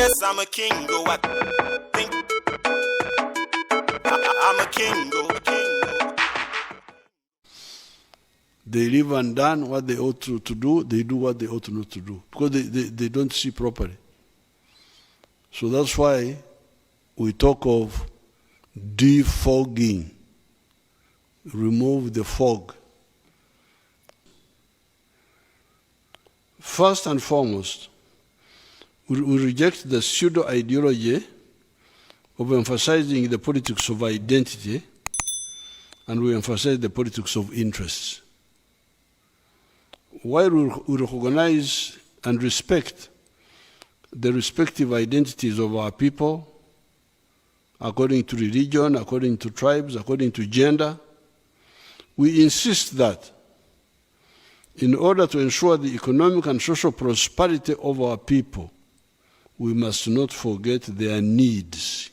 Yes, I'm a king, go I think I'm a king, go. They live and done what they ought to do, they do what they ought not to do, because they don't see properly. So that's why we talk of defogging, remove the fog. First and foremost, we reject the pseudo-ideology of emphasizing the politics of identity, and we emphasize the politics of interests. While we recognize and respect the respective identities of our people, according to religion, according to tribes, according to gender, we insist that in order to ensure the economic and social prosperity of our people, we must not forget their needs.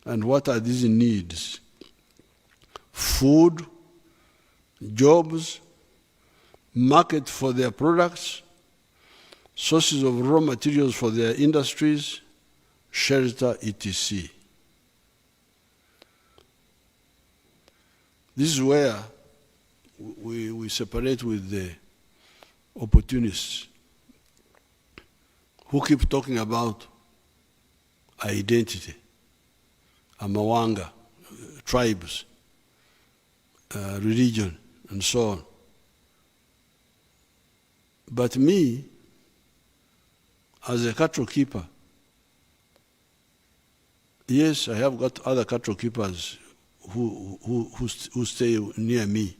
And what are these needs? Food, jobs, market for their products, sources of raw materials for their industries, shelter, etc. This is where we separate with the opportunists who keep talking about identity, Amawanga, tribes, religion, and so on. But me, as a cattle keeper, yes, I have got other cattle keepers who stay near me.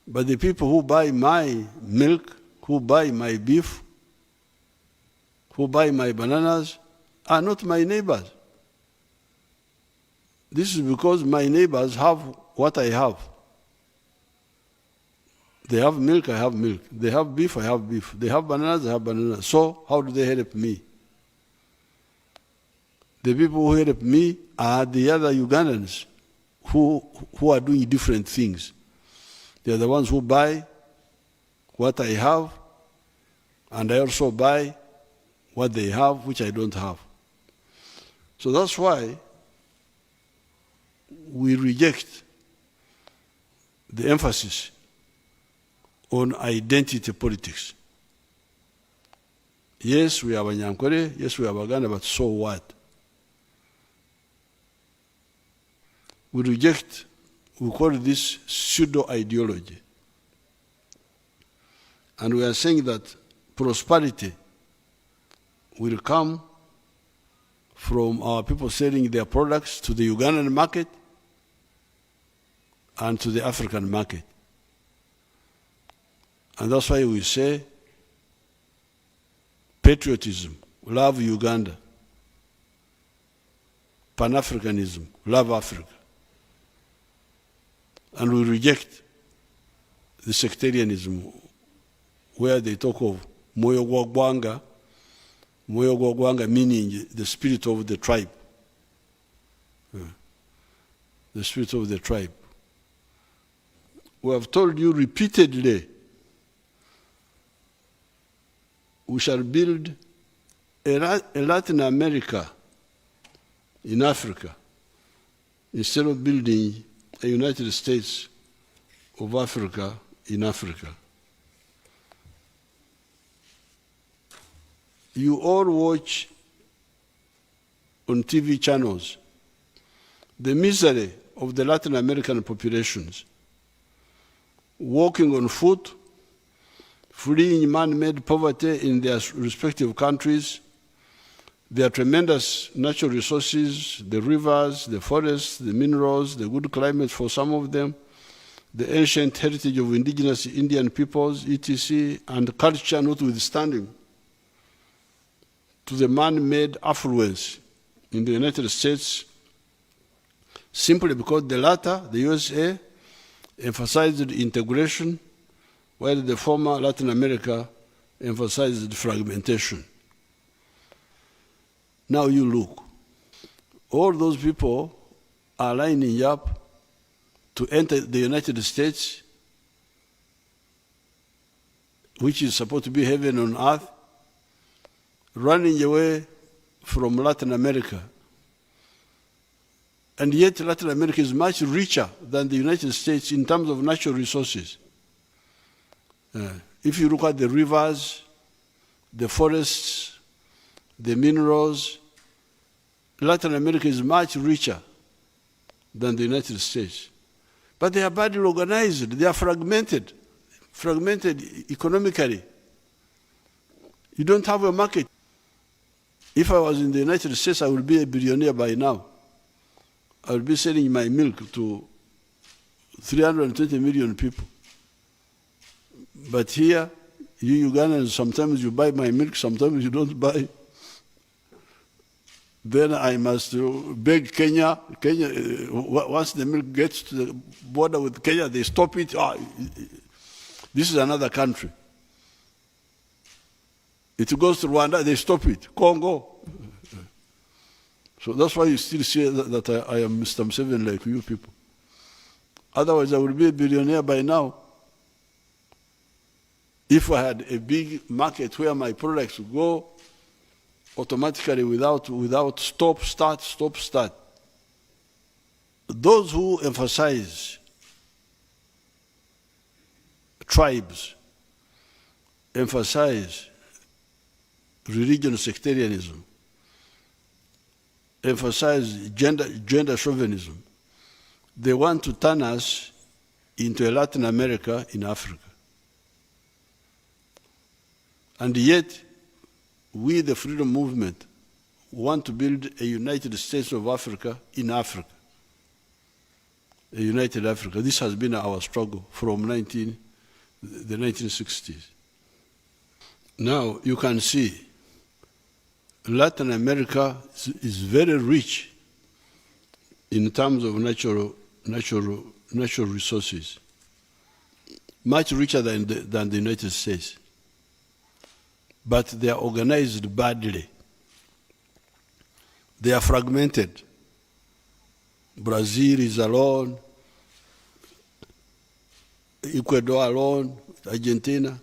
But the people who buy my milk, who buy my beef, who buy my bananas, are not my neighbors. This is because my neighbors have what I have. They have milk, I have milk. They have beef, I have beef. They have bananas, I have bananas. So how do they help me? The people who help me are the other Ugandans who are doing different things. They are the ones who buy what I have, and I also buy what they have, which I don't have. So that's why we reject the emphasis on identity politics. Yes, we are Banyankore, yes, we are Baganda, but so what? We reject, we call this pseudo-ideology. And we are saying that prosperity will come from our people selling their products to the Ugandan market and to the African market. And that's why we say patriotism, love Uganda. Pan-Africanism, love Africa. And we reject the sectarianism where they talk of Moyo Gwagwanga meaning the spirit of the tribe. The spirit of the tribe. We have told you repeatedly, we shall build a Latin America in Africa instead of building a United States of Africa in Africa. You all watch on TV channels the misery of the Latin American populations, walking on foot, fleeing man-made poverty in their respective countries, their tremendous natural resources, the rivers, the forests, the minerals, the good climate for some of them, the ancient heritage of indigenous Indian peoples, etc., and culture notwithstanding, to the man-made affluence in the United States, simply because the latter, the USA, emphasized integration, while the former Latin America emphasized fragmentation. Now you look, all those people are lining up to enter the United States, which is supposed to be heaven on earth, running away from Latin America. And yet Latin America is much richer than the United States in terms of natural resources. If you look at the rivers, the forests, the minerals, Latin America is much richer than the United States. But they are badly organized, they are fragmented economically. You don't have a market. If I was in the United States, I would be a billionaire by now. I would be selling my milk to 320 million people. But here, you Ugandans, sometimes you buy my milk, sometimes you don't buy. Then I must beg Kenya. Once the milk gets to the border with Kenya, they stop it. This is another country. It goes to Rwanda, they stop it. Congo. So that's why you still see that I am Mr. Museveni like you people. Otherwise, I would be a billionaire by now. If I had a big market where my products would go automatically without stop, start. Those who emphasize tribes, emphasize religion sectarianism, emphasize gender chauvinism, they want to turn us into a Latin America in Africa. And yet, we, the freedom movement, want to build a United States of Africa in Africa, a united Africa. This has been our struggle from the 1960s. Now, you can see Latin America is very rich in terms of natural resources, much richer than the United States. But they are organized badly. They are fragmented. Brazil is alone, Ecuador alone, Argentina.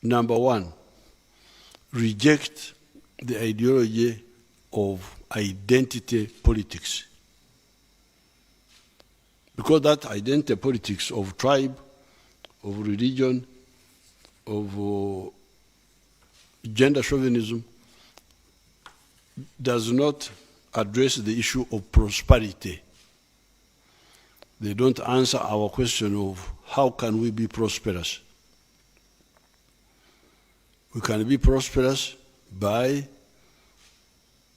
Number one, reject the ideology of identity politics. Because that identity politics of tribe, of religion, of gender chauvinism does not address the issue of prosperity. They don't answer our question of how can we be prosperous. We can be prosperous by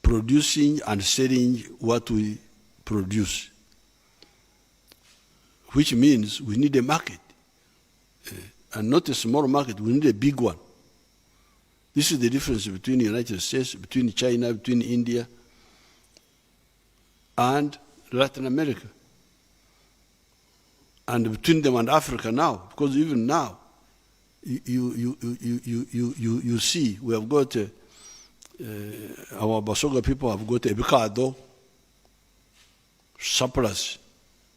producing and selling what we produce, which means we need a market. And not a small market, we need a big one. This is the difference between the United States, between China, between India, and Latin America. And between them and Africa now, because even now, you see, we have got, our Basoga people have got ebikado, surplus,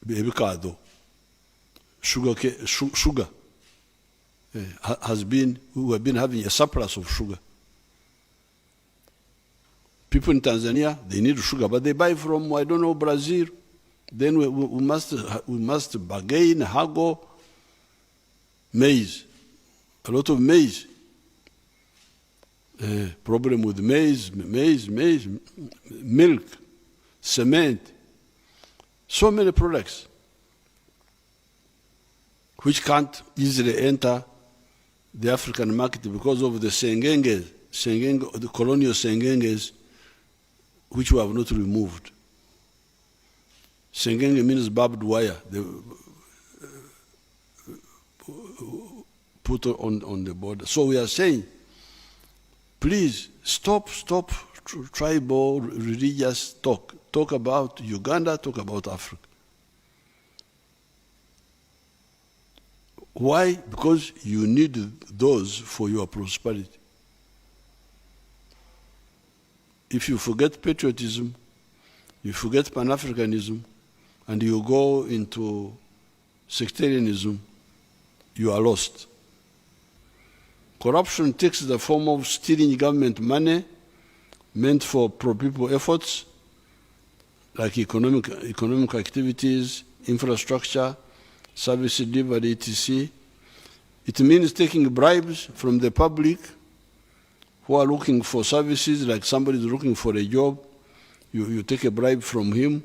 ebikado, sugar. We have been having a surplus of sugar. People in Tanzania, they need sugar, but they buy from, I don't know, Brazil. Then we must bargain, haggle, maize, a lot of maize. Problem with maize, milk, cement, so many products which can't easily enter the African market because of the the colonial sengenges, which we have not removed. Sengenge means barbed wire. They put on the border. So we are saying, please stop tribal, religious talk. Talk about Uganda, talk about Africa. Why? Because you need those for your prosperity. If you forget patriotism, you forget Pan-Africanism, and you go into sectarianism, you are lost. Corruption takes the form of stealing government money meant for pro-people efforts, like economic activities, infrastructure, service delivery, etc. It means taking bribes from the public who are looking for services, like somebody is looking for a job, you take a bribe from him.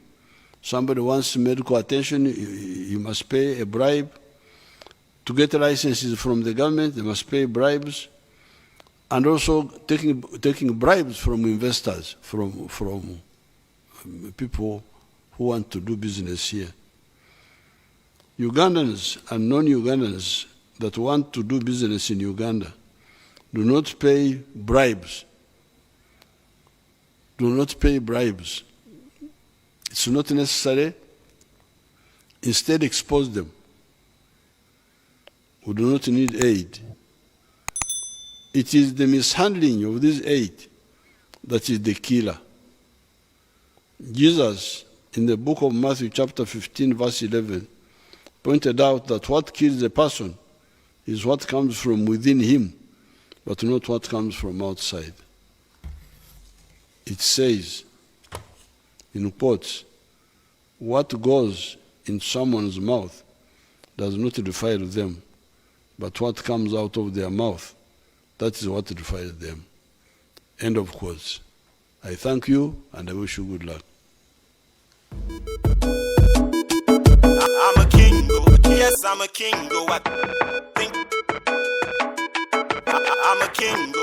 Somebody wants medical attention, you must pay a bribe. To get licenses from the government, they must pay bribes. And also taking bribes from investors, from people who want to do business here. Ugandans and non-Ugandans that want to do business in Uganda do not pay bribes. Do not pay bribes. It's not necessary. Instead, expose them. We do not need aid. It is the mishandling of this aid that is the killer. Jesus, in the book of Matthew chapter 15, verse 11, pointed out that what kills a person is what comes from within him, but not what comes from outside. It says, in quotes, what goes in someone's mouth does not defile them, but what comes out of their mouth, that is what defiles them. End of quotes. I thank you and I wish you good luck. I'm a king, yes, I'm a king. I think I'm a king.